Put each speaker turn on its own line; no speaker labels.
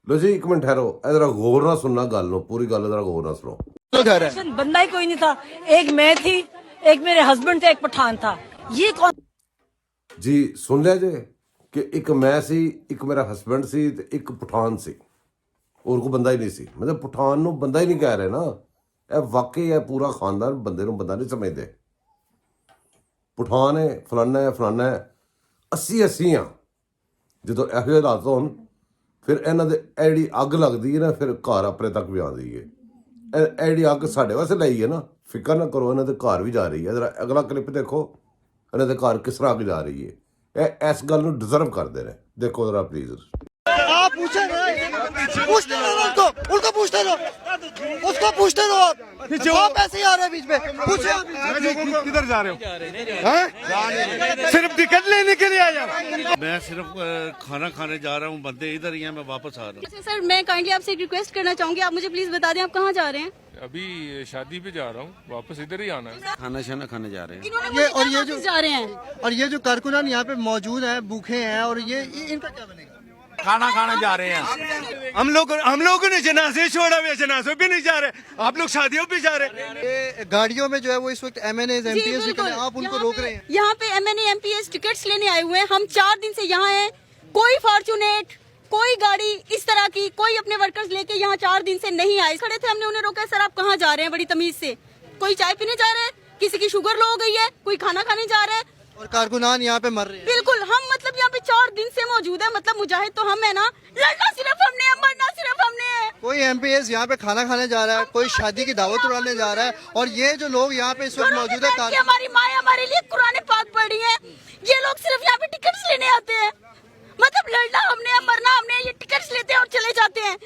लो जी एक मिनट ठहरो, जरा गौर ना सुनना गल नो, पूरी गल जरा गौर ना सुनो।
बंदा ही कोई नहीं था, एक मैं थी, एक मेरे हस्बैंड थे, एक पठान था। ये कौन
जी सुन लिया जे कि एक मैं सी, एक मेरा हस्बैंड सी ते एक पठान सी, और कोई बंदा ही नहीं सी। मतलब पठान नूं बंदा ही नहीं कह रहे ना, ਇਹ वाकई है पूरा खानदान बंदे नूं बंदा नहीं समझते। पठान है फलाना है फलाना है, 80 हाँ जो ਇਹੋ ਜਿਹੇ ਹਾਲਾਤ ਹੋਣ ਫਿਰ ਇਹਨਾਂ ਦੇ ਇਹ ਜਿਹੜੀ ਅੱਗ ਲੱਗਦੀ ਹੈ ਨਾ ਫਿਰ ਘਰ ਆਪਣੇ ਤੱਕ ਵੀ ਆਉਂਦੀ ਹੈ। ਇਹ ਜਿਹੜੀ ਅੱਗ ਸਾਡੇ ਵਾਸਤੇ ਲਈ ਹੈ ਨਾ, ਫਿਕਰ ਨਾ ਕਰੋ, ਇਹਨਾਂ ਦੇ ਘਰ ਵੀ ਜਾ ਰਹੀ ਹੈ। ਜਰਾ ਅਗਲਾ ਕਲਿੱਪ ਦੇਖੋ, ਇਹਨਾਂ ਦੇ ਘਰ ਕਿਸ ਤਰ੍ਹਾਂ ਅੱਗ ਜਾ ਰਹੀ ਹੈ। ਇਹ ਇਸ ਗੱਲ ਨੂੰ ਡਿਜ਼ਰਵ ਕਰਦੇ ਨੇ। ਦੇਖੋ ਜਰਾ प्लीज।
आप पूछते रहो उनको पूछते रहो, उसको पूछते रहो। आप ऐसे ही आ रहे हैं बीच में, पूछे
किधर जा रहे हो? सिर्फ टिकट लेने के लिए आया?
मैं सिर्फ खाना खाने जा रहा हूँ, बंदे इधर ही हैं, मैं वापस आ रहा हूँ।
सर मैं काइंडली आपसे एक रिक्वेस्ट करना चाहूंगी, आप मुझे प्लीज बता दें आप कहाँ जा रहे हैं?
अभी शादी पे जा रहा हूँ, वापस इधर ही आना है।
खाना शाना खाने जा रहे हैं।
इन्होंने
ये
मुझे
और
क्या
ये जो
वापस जा रहे हैं?
और ये जो कारकुनान यहाँ पे मौजूद हैं, भूखे हैं, और ये इनका क्या बनेगा?
खाना खाने जा रहे हैं। हम लोग ने जनाजे छोड़ा हुए, जनाजों पे नहीं जा रहे, आप लोग शादियों पे जा रहे हैं।
ये गाड़ियों में जो है वो इस वक्त MNA
जी,
MPS
बिल्कुल।
आप उनको
यहाँ
रोक
पे-
रहे हैं।
यहाँ पे MNA MPS टिकट्स लेने आए हुए हैं। हम 4 दिन से यहाँ हैं, कोई फॉर्चुनेट, कोई गाड़ी इस तरह की, कोई अपने वर्कर्स लेके यहाँ 4 दिन से नहीं आए। खड़े थे, हमने उन्हें रोका, सर आप कहाँ जा रहे हैं? बड़ी तमीज से। कोई चाय पीने जा रहे हैं, किसी की शुगर लो हो गई है, कोई खाना खाने जा रहा है।
और कारकुनान यहाँ पे मर रहे हैं।
बिल्कुल, हम मतलब यहाँ पे 4 दिन से मौजूद है। मतलब मुजाहिद तो हम है ना, लड़ना सिर्फ हमने है, मरना सिर्फ हमने है।
कोई MPS यहाँ पे खाना खाने जा रहा है, कोई शादी की दावत उड़ाने जा रहा है, और ये जो लोग यहाँ पे इस वक्त
घरों में
मौजूद है
बैठ के हमारी माँ हमारे लिए कुरान पाक पढ़ रही है। ये लोग सिर्फ यहाँ पे टिकट्स लेने आते हैं। मतलब लड़ना हमने है, मरना हमने है, ये टिकट्स लेते हैं और चले जाते हैं।